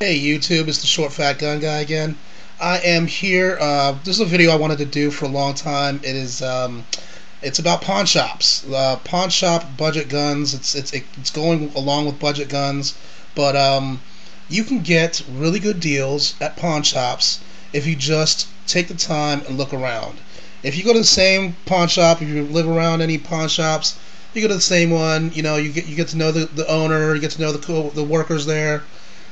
Hey YouTube, it's the short fat gun guy again. I am here. This is a video I wanted to do for a long time. It's about pawn shops. Pawn shop budget guns. It's going along with budget guns, but you can get really good deals at pawn shops if you just take the time and look around. If you go to the same pawn shop, if you live around any pawn shops, you go to the same one. You get to know the owner, you get to know the workers there,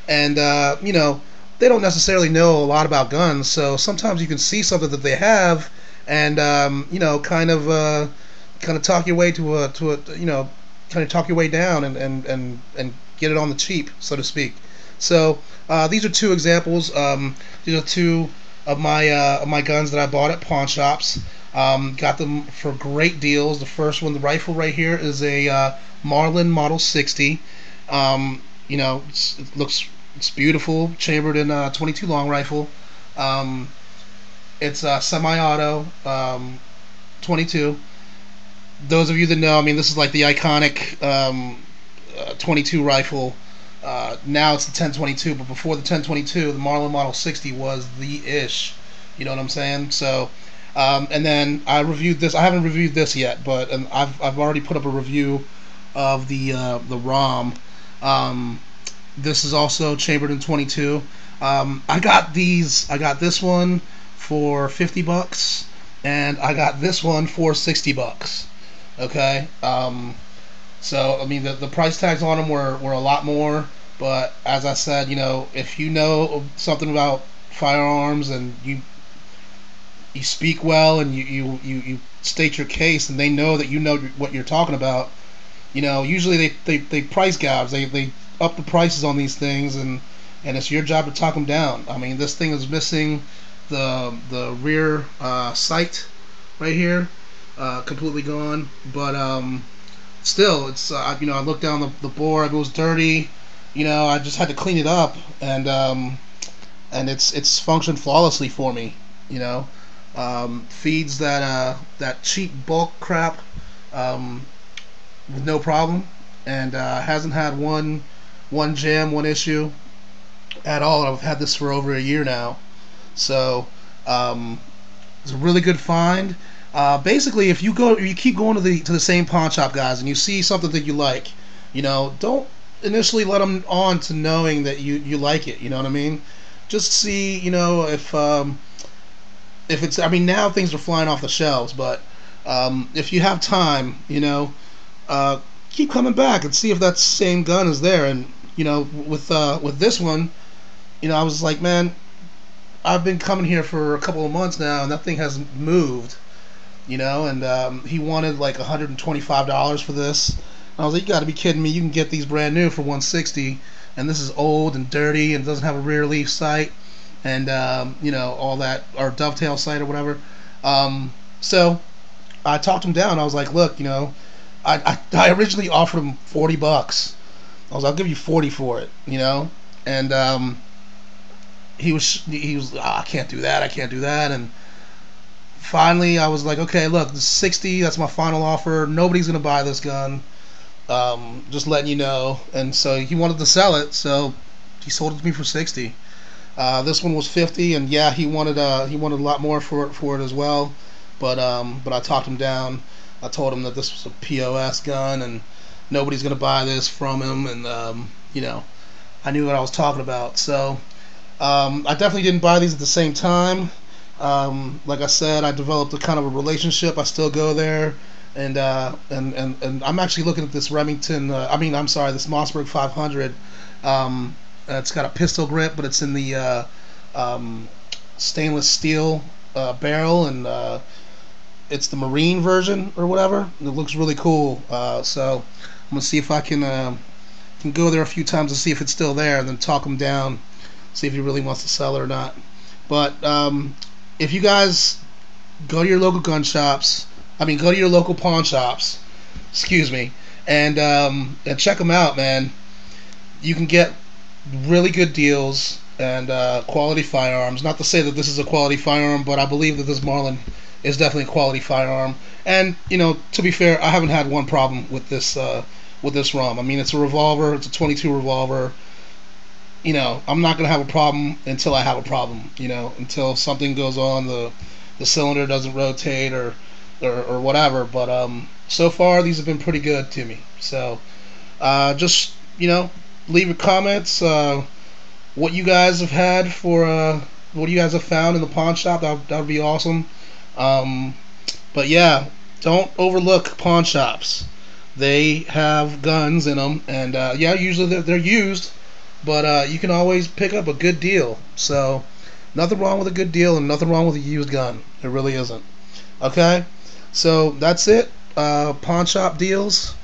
and they don't necessarily know a lot about guns, so sometimes you can see something that they have, and kind of talk your way kind of talk your way down, and get it on the cheap, so to speak. So these are two examples. These are two of my guns that I bought at pawn shops. Got them for great deals. The first one, the rifle right here, is a Marlin Model 60. It's beautiful, chambered in a 22 long rifle. It's a semi-auto 22. Those of you that know, I mean, this is like the iconic 22 rifle. Now it's the 1022, but before the 1022, the Marlin Model 60 was the ish. You know what I'm saying? So, and then I reviewed this. I haven't reviewed this yet, but I've already put up a review of the ROM. This is also chambered in 22. I got this one for $50, and I got this one for $60. Okay. So I mean the price tags on them were a lot more, but as I said, if you know something about firearms and you speak well and you state your case and they know that you know what you're talking about, usually they price gouge. They up the prices on these things, and it's your job to talk them down. I mean, this thing is missing the rear sight right here, completely gone. But still, it's I looked down the bore. It was dirty. I just had to clean it up, and it's functioned flawlessly for me. Feeds that cheap bulk crap with no problem, and hasn't had one jam, one issue at all. I've had this for over a year now, so it's a really good find. Basically, if you keep going to the same pawn shop, guys, and you see something that you like, don't initially let them on to knowing that you like it. You know what I mean? Just see, if it's. I mean, now things are flying off the shelves, but if you have time, keep coming back and see if that same gun is there. And with this one, I was like, man, I've been coming here for a couple of months now, and that thing hasn't moved. And he wanted like $125 for this. And I was like, you got to be kidding me! You can get these brand new for $160, and this is old and dirty and doesn't have a rear leaf sight, and all that, or dovetail sight or whatever. So I talked him down. I was like, look, I originally offered him $40. I was, I'll give you 40 for it, and he was I can't do that, and finally I was like, okay, look, this is 60, that's my final offer. Nobody's gonna buy this gun. Just letting you know. And so he wanted to sell it, so he sold it to me for 60. This one was 50, and yeah, he wanted a lot more for it as well. But I talked him down. I told him that this was a POS gun and nobody's gonna buy this from him, and I knew what I was talking about. So I definitely didn't buy these at the same time. Like I said, I developed a kind of a relationship. I still go there, and I'm actually looking at this Remington. This Mossberg 500. It's got a pistol grip, but it's in the stainless steel barrel, and it's the Marine version or whatever. It looks really cool. So I'm gonna see if I can go there a few times and see if it's still there, and then talk him down, see if he really wants to sell it or not. But if you guys go to your local gun shops, go to your local pawn shops, excuse me, and check them out, man. You can get really good deals and quality firearms. Not to say that this is a quality firearm, but I believe that this Marlin is definitely a quality firearm. And to be fair, I haven't had one problem with this ROM. I mean, it's a revolver. It's a 22 revolver. I'm not gonna have a problem until I have a problem. Until something goes on, the cylinder doesn't rotate or whatever. But so far these have been pretty good to me. So just leave your comments. What you guys have had for what you guys have found in the pawn shop. That would be awesome. Um, but yeah, don't overlook pawn shops. They have guns in them, and yeah, usually they're used, but you can always pick up a good deal. So nothing wrong with a good deal, and nothing wrong with a used gun. It really isn't. Okay, so that's it. Pawn shop deals.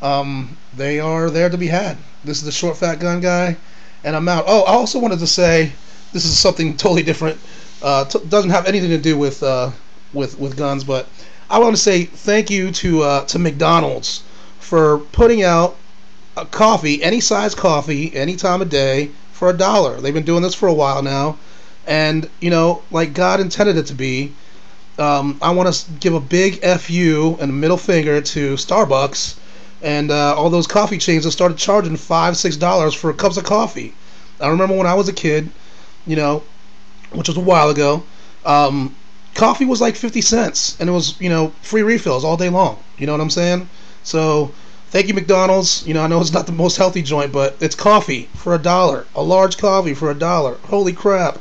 They are there to be had. This is the short fat gun guy, and I'm out. Oh, I also wanted to say this is something totally different. Doesn't have anything to do with guns, but I want to say thank you to McDonald's for putting out a coffee, any size coffee, any time of day for $1. They've been doing this for a while now, and like God intended it to be. I want to give a big FU and a middle finger to Starbucks and all those coffee chains that started charging $5-6 for cups of coffee. I remember when I was a kid, which was a while ago. Coffee was like 50 cents, and it was free refills all day long. You know what I'm saying? So thank you, McDonald's. I know it's not the most healthy joint, but it's coffee for $1, a large coffee for $1. Holy crap!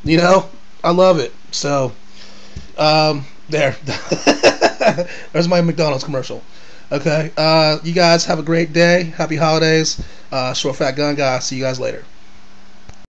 I love it. So there, there's my McDonald's commercial. Okay, you guys have a great day. Happy holidays. Short Fat Gun Guy. See you guys later.